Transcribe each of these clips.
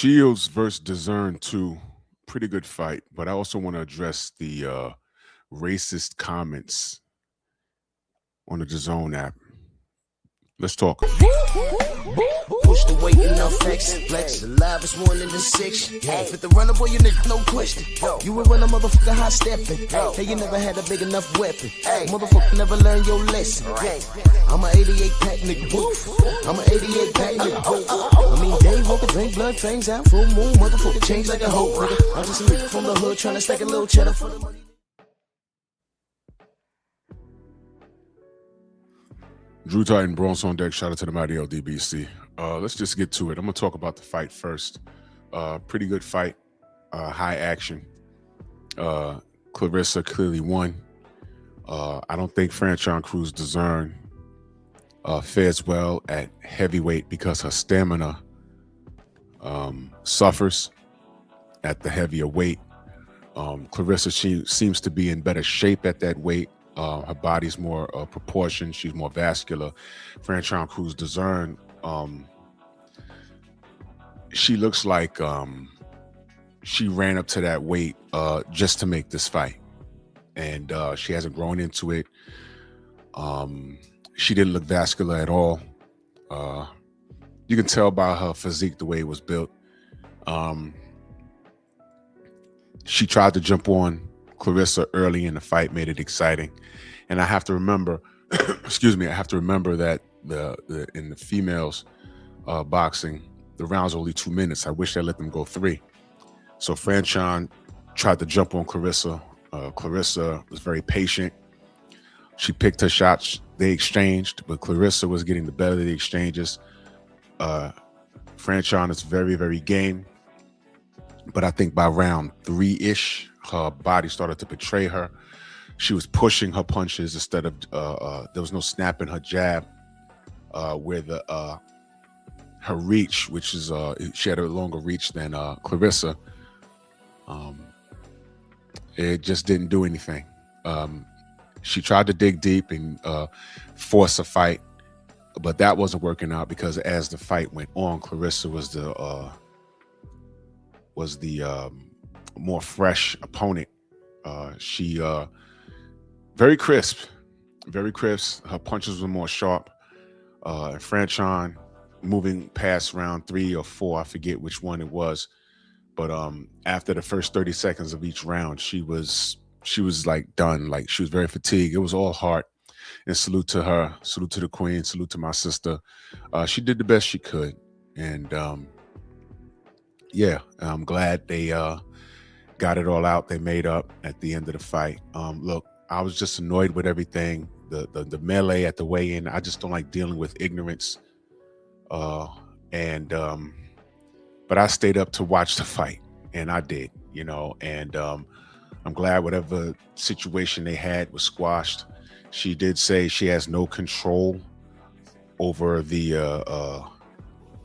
Shields versus Dezurn 2. Pretty good fight, but I also want to address the racist comments on the DAZN app. Let's talk. Push the weight in no flex. Flex the live is one in the six. Fit the runner, boy, you nigga, no question. You will run a motherfucker high stepping. Hey, you never had a big enough weapon. Motherfucker never learned your lesson. I'm a 88 pack nigga. I'm a 88 pack nigga. I mean, day walker, drink blood, fangs out, full moon, motherfucker, change like a hoe, nigga. I'm just a nigga from the hood trying to stack a little cheddar for the money. Drew Titan, Bronze on deck. Shout out to the mighty LDBC. Let's just get to it. I'm going to talk about the fight first. Pretty good fight. High action. Clarissa clearly won. I don't think Franchon Cruz Dezurn fares well at heavyweight because her stamina suffers at the heavier weight. Clarissa, she seems to be in better shape at that weight. Her body's more proportioned. She's more vascular. Franchon Cruz Dezurn, she looks like she ran up to that weight just to make this fight. And she hasn't grown into it. She didn't look vascular at all. You can tell by her physique the way it was built. She tried to jump on Clarissa early in the fight, made it exciting. And I have to remember, excuse me, I have to remember that in the females boxing, the round's only 2 minutes. I wish I let them go 3. So Franchon tried to jump on Clarissa. Clarissa was very patient. She picked her shots. They exchanged, but Clarissa was getting the better of the exchanges. Franchon is very, very game. But I think by round 3-ish, her body started to betray her. She was pushing her punches instead of, there was no snap in her jab, where her reach, which is, she had a longer reach than Clarissa. It just didn't do anything. She tried to dig deep and force a fight, but that wasn't working out because as the fight went on, Clarissa was the more fresh opponent. She very crisp. Her punches were more sharp. Franchon moving past round 3 or 4, I forget which one it was, but after the first 30 seconds of each round, she was like done. Like she was very fatigued. It was all heart. And salute to her, salute to the queen, salute to my sister. She did the best she could, and yeah, I'm glad they got it all out. They made up at the end of the fight. Look, I was just annoyed with everything. The melee at the weigh-in. I just don't like dealing with ignorance. But I stayed up to watch the fight, and I did, you know. And I'm glad whatever situation they had was squashed. She did say she has no control over the.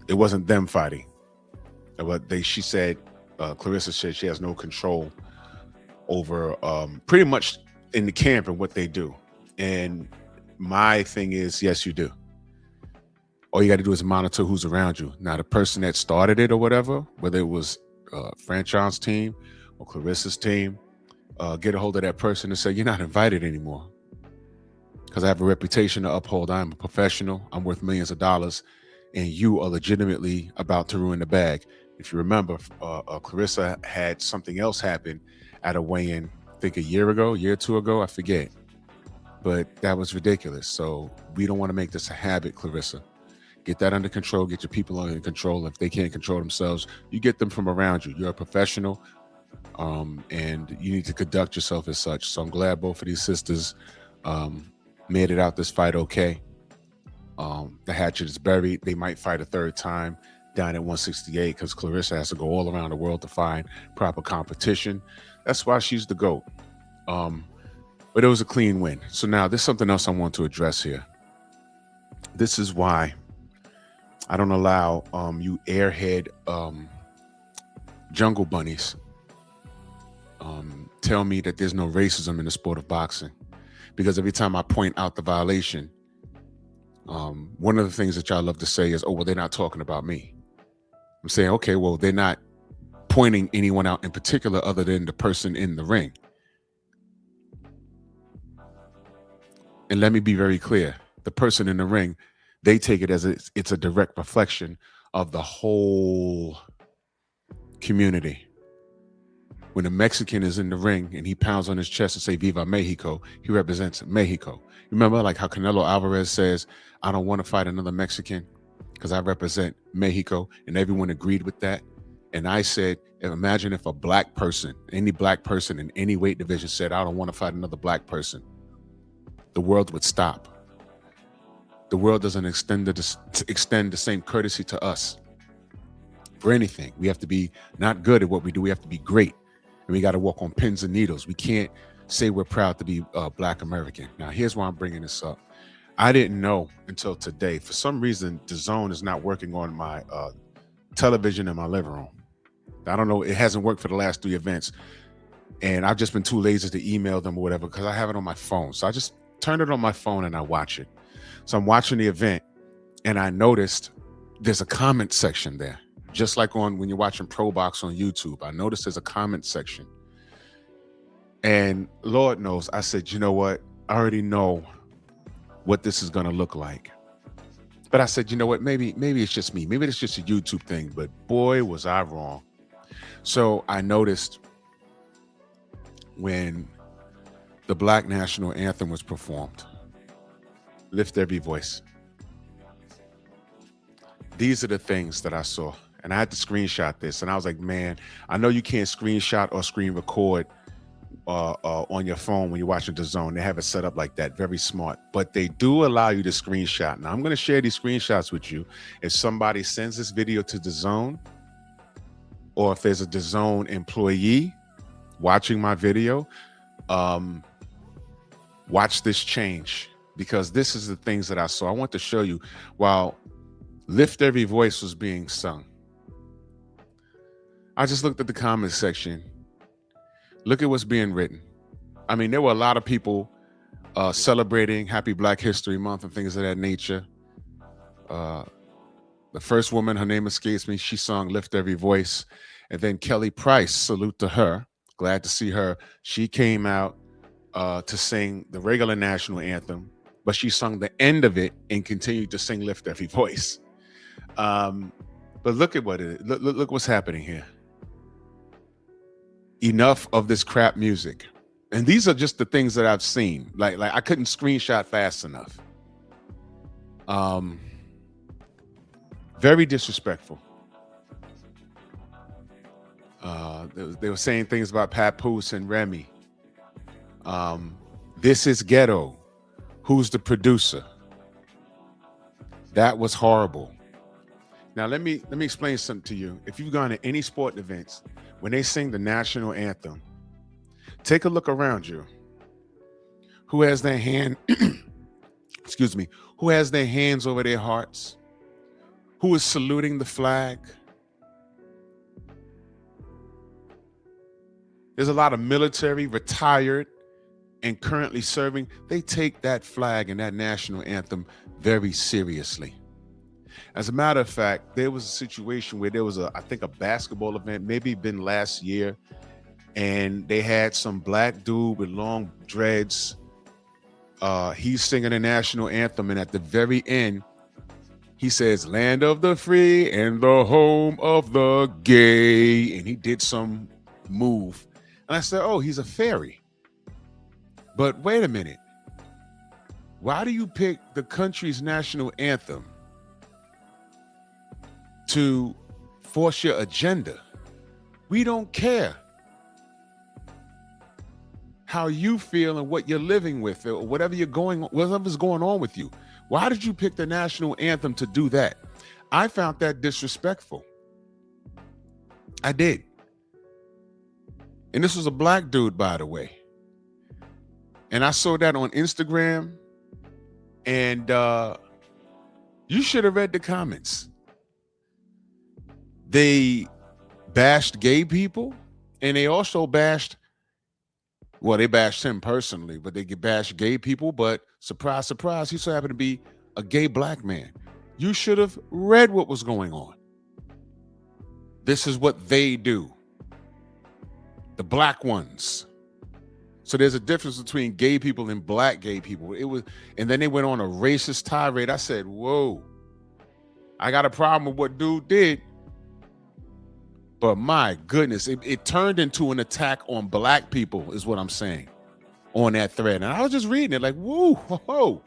It wasn't them fighting. But she said, Clarissa said she has no control over pretty much in the camp and what they do. And my thing is, yes, you do. All you got to do is monitor who's around you. Now, the person that started it or whatever, whether it was Franchon's team or Clarissa's team, get a hold of that person and say, you're not invited anymore. Because I have a reputation to uphold. I'm a professional. I'm worth millions of dollars. And you are legitimately about to ruin the bag. If you remember, Clarissa had something else happen at a weigh-in, I think a year or 2 ago, I forget. But that was ridiculous. So we don't want to make this a habit, Clarissa. Get that under control. Get your people under control. If they can't control themselves, you get them from around you. You're a professional, and you need to conduct yourself as such. So I'm glad both of these sisters made it out this fight okay. The hatchet is buried. They might fight a 3rd time down at 168 because Clarissa has to go all around the world to find proper competition. That's why she's the GOAT. But it was a clean win. So now there's something else I want to address here. This is why I don't allow you airhead jungle bunnies tell me that there's no racism in the sport of boxing. Because every time I point out the violation, one of the things that y'all love to say is, oh, well, they're not talking about me. I'm saying, okay, well, they're not pointing anyone out in particular other than the person in the ring. And let me be very clear. The person in the ring, they take it as it's a direct reflection of the whole community. When a Mexican is in the ring and he pounds on his chest and say Viva Mexico, he represents Mexico. Remember like how Canelo Alvarez says, I don't want to fight another Mexican because I represent Mexico, and everyone agreed with that. And I said, imagine if a black person, any black person in any weight division said, I don't want to fight another black person. The world would stop. The world doesn't extend the same courtesy to us for anything. We have to be not good at what we do. We have to be great. And we got to walk on pins and needles. We can't say we're proud to be Black American. Now, here's why I'm bringing this up. I didn't know until today. For some reason, DAZN is not working on my television in my living room. I don't know. It hasn't worked for the last 3 events. And I've just been too lazy to email them or whatever because I have it on my phone. So I just turn it on my phone and I watch it. So I'm watching the event and I noticed there's a comment section there. Just like when you're watching Pro Box on YouTube, I noticed there's a comment section. And Lord knows, I said, you know what? I already know what this is going to look like. But I said, you know what? Maybe it's just me. Maybe it's just a YouTube thing. But boy, was I wrong. So I noticed when the Black National Anthem was performed, Lift Every Voice. These are the things that I saw. And I had to screenshot this. And I was like, man, I know you can't screenshot or screen record on your phone when you're watching DAZN. They have it set up like that. Very smart. But they do allow you to screenshot. Now, I'm going to share these screenshots with you. If somebody sends this video to DAZN, or if there's a DAZN employee watching my video, watch this change, because this is the things that I saw. I want to show you while Lift Every Voice was being sung. I just looked at the comment section. Look at what's being written. I mean, there were a lot of people celebrating Happy Black History Month and things of that nature. The first woman, her name escapes me, she sung Lift Every Voice. And then Kelly Price, salute to her. Glad to see her. She came out to sing the regular national anthem, but she sung the end of it and continued to sing Lift Every Voice. But look at what it is. Look what's happening here. Enough of this crap music. And these are just the things that I've seen. Like I couldn't screenshot fast enough. Very disrespectful. They were saying things about Papoose and Remy. This is ghetto. Who's the producer? That was horrible. Now let me explain something to you. If you've gone to any sport events, when they sing the national anthem, take a look around you. Who has their hand, excuse me, who has their hands over their hearts? Who is saluting the flag? There's a lot of military, retired, and currently serving. They take that flag and that national anthem very seriously. As a matter of fact, there was a situation where there was I think a basketball event, maybe been last year, and they had some black dude with long dreads. He's singing the national anthem, and at the very end, he says, "Land of the free and the home of the gay," and he did some move. And I said, oh, he's a fairy. But wait a minute. Why do you pick the country's national anthem to force your agenda? We don't care how you feel and what you're living with or whatever's going on with you. Why did you pick the national anthem to do that? I found that disrespectful. I did. And this was a black dude, by the way. And I saw that on Instagram. And you should have read the comments. They bashed gay people, and they also bashed, well, they bashed him personally, but they bashed gay people. But surprise, surprise, he so happened to be a gay black man. You should have read what was going on. This is what they do. The black ones. So there's a difference between gay people and black gay people. And then they went on a racist tirade. I said, whoa, I got a problem with what dude did. But my goodness, it turned into an attack on black people, is what I'm saying, on that thread. And I was just reading it like, woo, whoa.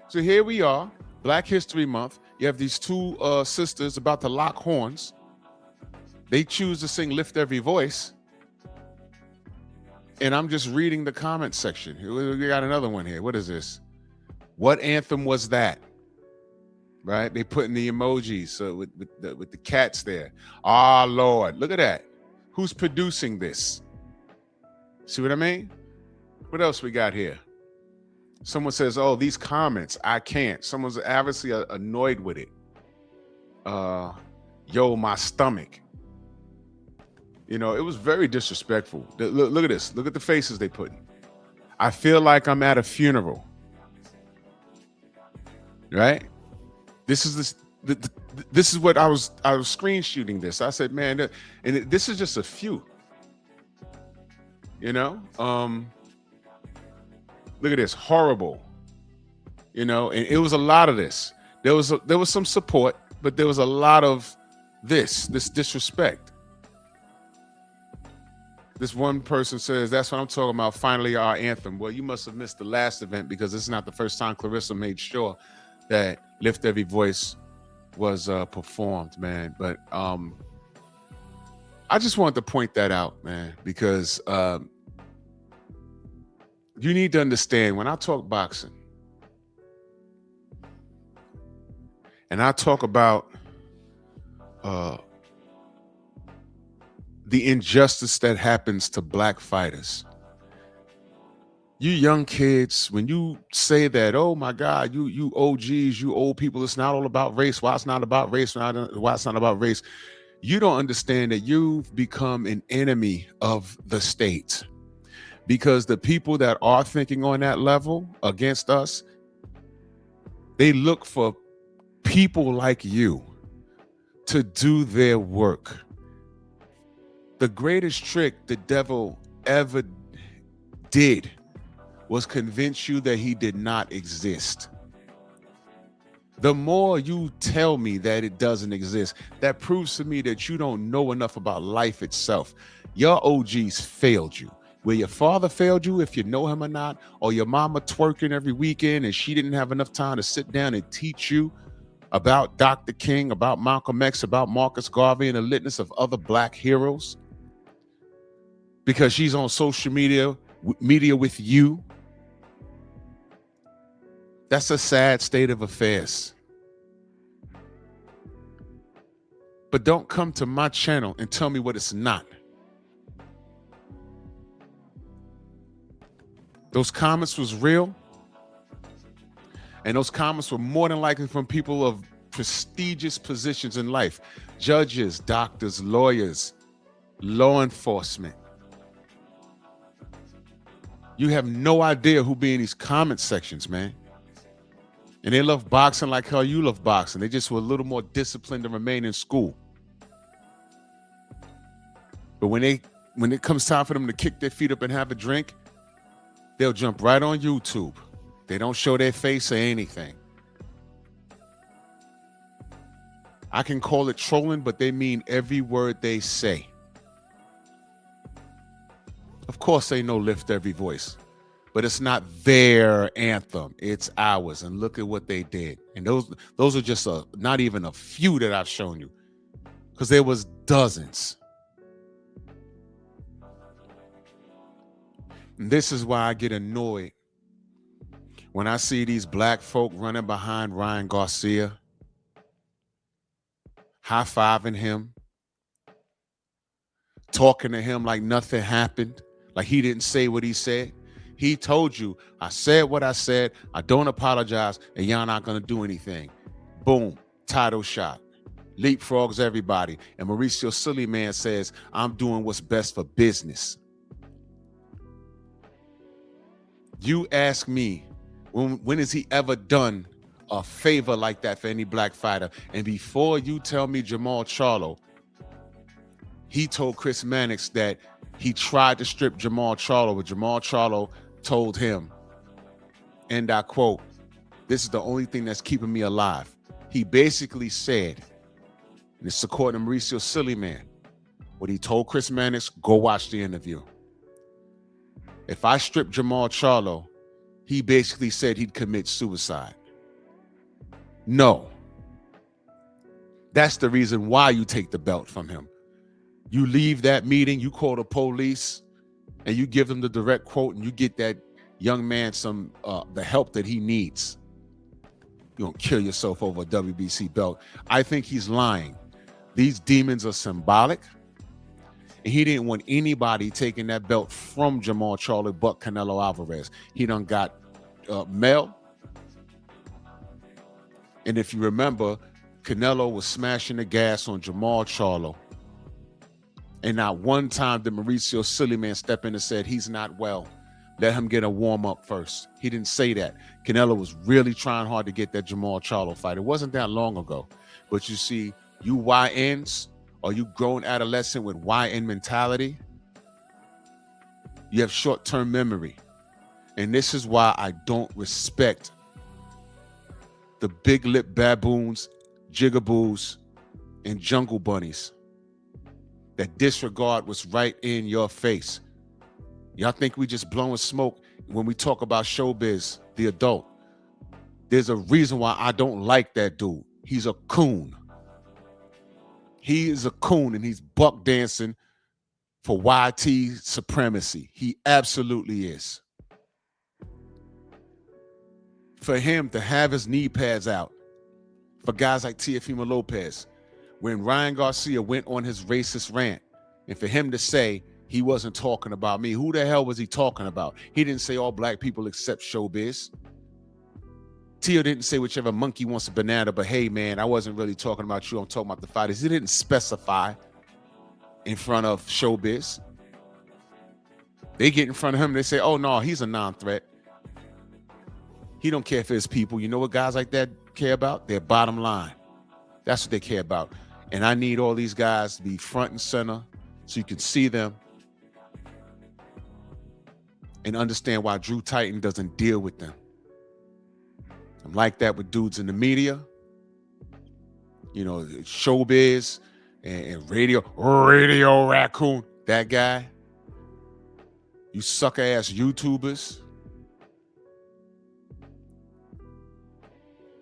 So here we are, Black History Month. You have these two sisters about to lock horns. They choose to sing Lift Every Voice. And I'm just reading the comment section. We got another one here. What is this? What anthem was that? Right? They put in the emojis with the cats there. Ah, Lord, look at that. Who's producing this? See what I mean? What else we got here? Someone says, oh, these comments, I can't. Someone's obviously annoyed with it. Yo, my stomach. You know, it was very disrespectful. Look at this. Look at the faces they put in. I feel like I'm at a funeral. Right? This is what I was screen shooting this. I said, man, and this is just a few. You know? Look at this. Horrible. You know, and it was a lot of this. There was some support, but there was a lot of this disrespect. This one person says, that's what I'm talking about, finally our anthem. Well, you must have missed the last event because this is not the first time Clarissa made sure that Lift Every Voice was performed, man. But I just wanted to point that out, man, because you need to understand when I talk boxing and I talk about the injustice that happens to black fighters. You young kids, when you say that, oh my God, you OGs, you old people, it's not all about race. Why it's not about race? Why it's not about race? You don't understand that you've become an enemy of the state, because the people that are thinking on that level against us, they look for people like you to do their work. The greatest trick the devil ever did was convince you that he did not exist. The more you tell me that it doesn't exist, that proves to me that you don't know enough about life itself. Your OGs failed you. Where your father failed you, if you know him or not, or your mama twerking every weekend and she didn't have enough time to sit down and teach you about Dr. King, about Malcolm X, about Marcus Garvey, and a litany of other black heroes, because she's on social media with you. That's a sad state of affairs. But don't come to my channel and tell me what it's not. Those comments was real. And those comments were more than likely from people of prestigious positions in life. Judges, doctors, lawyers, law enforcement. You have no idea who be in these comment sections, man. And they love boxing like how you love boxing. They just were a little more disciplined to remain in school. But when it comes time for them to kick their feet up and have a drink, they'll jump right on YouTube. They don't show their face or anything. I can call it trolling, but they mean every word they say. Of course, they know Lift Every Voice, but it's not their anthem. It's ours. And look at what they did. And those are just not even a few that I've shown you, because there was dozens. And this is why I get annoyed when I see these black folk running behind Ryan Garcia, high-fiving him, talking to him like nothing happened, like he didn't say what he said. He told you, I said what I said, I don't apologize, and y'all not gonna do anything. Boom, title shot. Leapfrogs everybody. And Mauricio Sillyman says, I'm doing what's best for business. You ask me, when has he ever done a favor like that for any black fighter? And before you tell me Jamal Charlo he told Chris Mannix that he tried to strip Jamal Charlo, but Jamal Charlo told him, and I quote, "This is the only thing that's keeping me alive." He basically said, and it's according to Mauricio Sillyman, what he told Chris Mannix, go watch the interview. If I strip Jamal Charlo, he basically said he'd commit suicide. No. That's the reason why you take the belt from him. You leave that meeting, you call the police, and you give them the direct quote, and you get that young man some the help that he needs. You don't kill yourself over a WBC belt. I think he's lying. These demons are symbolic. And he didn't want anybody taking that belt from Jamal Charlo but Canelo Alvarez. He done got Mel. And if you remember, Canelo was smashing the gas on Jamal Charlo. And not one time did Mauricio Sillyman step in and said, he's not well. Let him get a warm-up first. He didn't say that. Canelo was really trying hard to get that Jamal Charlo fight. It wasn't that long ago. But you see, you YNs, or you grown adolescent with YN mentality, you have short-term memory. And this is why I don't respect the big lip baboons, jigaboos, and jungle bunnies that disregard what's right in your face. Y'all think we just blowing smoke when we talk about showbiz, the adult. There's a reason why I don't like that dude. He's a coon. He is a coon, and he's buck dancing for YT supremacy. He absolutely is. For him to have his knee pads out, for guys like Teofimo Lopez, when Ryan Garcia went on his racist rant, and for him to say he wasn't talking about me, who the hell was he talking about? He didn't say all black people accept showbiz. Tio didn't say whichever monkey wants a banana, but hey, man, I wasn't really talking about you. I'm talking about the fighters. He didn't specify in front of showbiz. They get in front of him and they say, oh, no, he's a non-threat. He don't care for his people. You know what guys like that care about? Their bottom line. That's what they care about. And I need all these guys to be front and center so you can see them and understand why Drew Titan doesn't deal with them. I'm like that with dudes in the media, you know, showbiz and radio raccoon, that guy. You sucker ass YouTubers.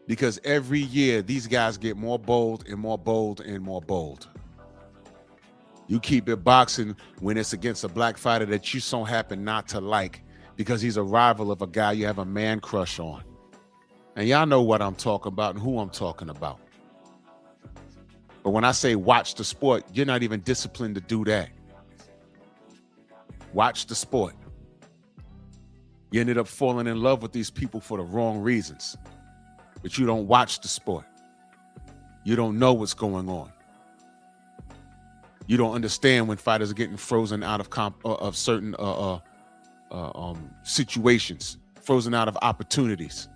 Because every year these guys get more bold and more bold and more bold. You keep it boxing when it's against a black fighter that you so happen not to like because he's a rival of a guy you have a man crush on. And y'all know what I'm talking about and who I'm talking about. But when I say watch the sport, you're not even disciplined to do that. Watch the sport. You ended up falling in love with these people for the wrong reasons. But you don't watch the sport. You don't know what's going on. You don't understand when fighters are getting frozen out of certain situations, frozen out of opportunities.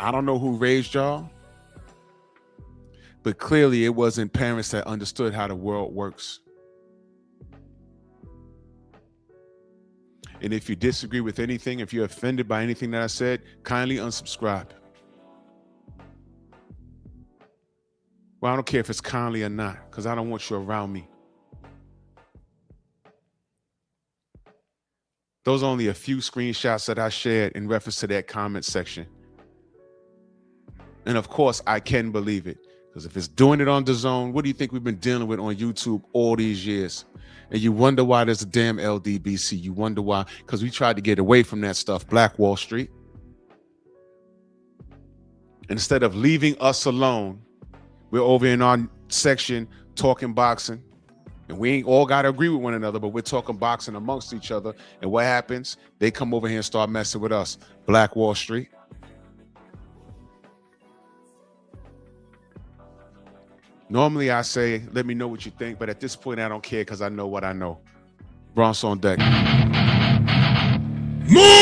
I don't know who raised y'all, but clearly it wasn't parents that understood how the world works. And if you disagree with anything, if you're offended by anything that I said, kindly unsubscribe. Well, I don't care if it's kindly or not, because I don't want you around me. Those are only a few screenshots that I shared in reference to that comment section. And of course, I can believe it. Because if it's doing it on DAZN, what do you think we've been dealing with on YouTube all these years? And you wonder why there's a damn LDBC. You wonder why, because we tried to get away from that stuff, Black Wall Street. Instead of leaving us alone, we're over in our section talking boxing. And we ain't all got to agree with one another, but we're talking boxing amongst each other. And what happens? They come over here and start messing with us. Black Wall Street. Normally I say, let me know what you think, but at this point I don't care because I know what I know. Bronx on deck. Move!